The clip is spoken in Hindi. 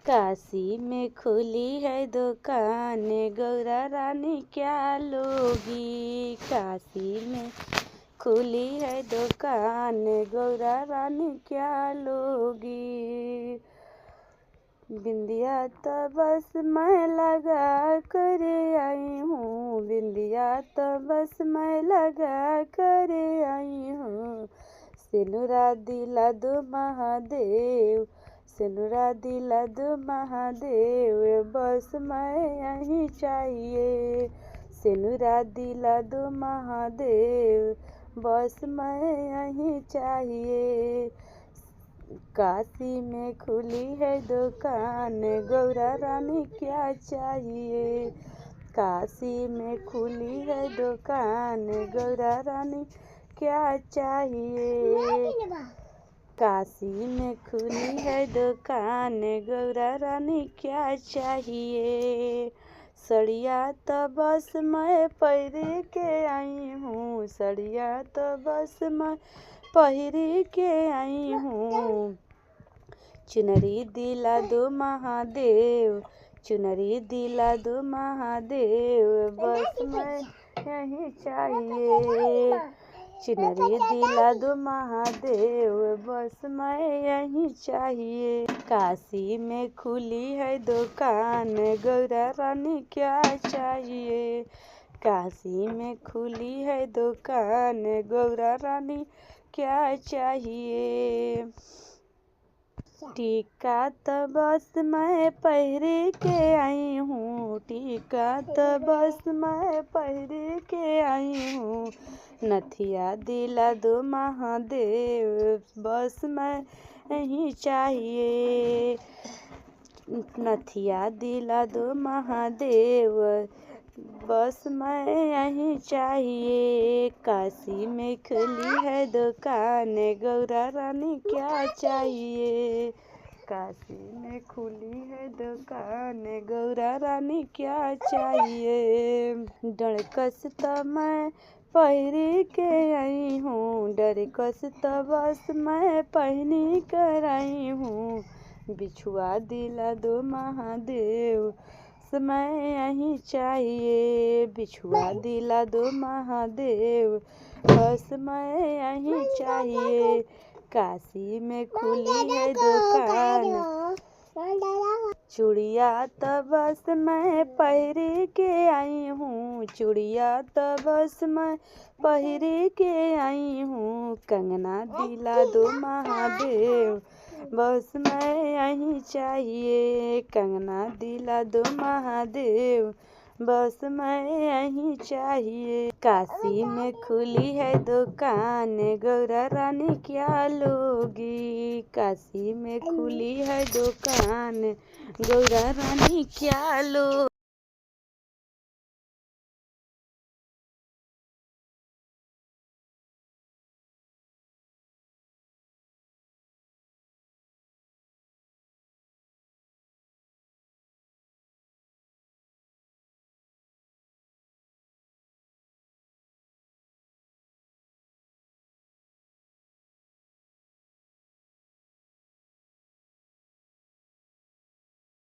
काशी में खुली है दुकान, गौरा रानी क्या लोगी। काशी में खुली है दुकान, गौरा रानी क्या लोगी। बिंदिया तो बस मैं लगा कर आई हूँ, बिंदिया तो बस मैं लगा कर आई हूँ। सिनुरा दिला दो महादेव, सिनुरा दिला दो महादेव, बस मैं यहीं चाहिए। सिनुरा दिला दो महादेव, बस मैं यहीं चाहिए। काशी में खुली है दुकान, गौरा रानी क्या चाहिए। काशी में खुली है दुकान, गौरा रानी क्या चाहिए। काशी में खुली है दुकान, गौरा रानी क्या चाहिए। सड़िया तो बस मैं पहिर के आई हूँ, सड़िया तो बस मैं पहिर के आई हूँ। चुनरी दिला दो महादेव, चुनरी दिला दो महादेव, बस मैं यहीं चाहिए। चुनरी दिला दो महादेव, बस मैं यहीं चाहिए। काशी में खुली है दुकान, गौरा रानी क्या चाहिए। काशी में खुली है दुकान, गौरा रानी क्या चाहिए। टीका तो बस मैं पहिर के आई हूँ, टीका तो बस मैं पहिर के आई हूँ। नथिया दिला दो महादेव, बस मैं यहीं चाहिए। नथिया दिला दो महादेव, बस मैं यहीं चाहिए। काशी में खुली है दुकान, गौरा रानी क्या चाहिए। काशी में खुली है दुकान, गौरा रानी क्या चाहिए। डरकस तो मैं पहिर के आई हूँ, डरकस तो बस मैं पहनी कर आई हूँ। बिछुआ दिला दो महादेव, मैं यहीं चाहिए। बिछुआ दिला दो महादेव, बस मैं यहीं चाहिए। काशी में खुली है दुकान, चूड़िया तो बस मैं पहिर के आई हूँ, चूड़िया तो बस मैं पहिर के आई हूँ। कंगना दिला दो महादेव, बस मैं यहीं चाहिए। कंगना दिला दो महादेव, बस मैं यहीं चाहिए। काशी में खुली है दुकान, गौरा रानी क्या लोगी। काशी में खुली है दुकान, गौरा रानी क्या लो।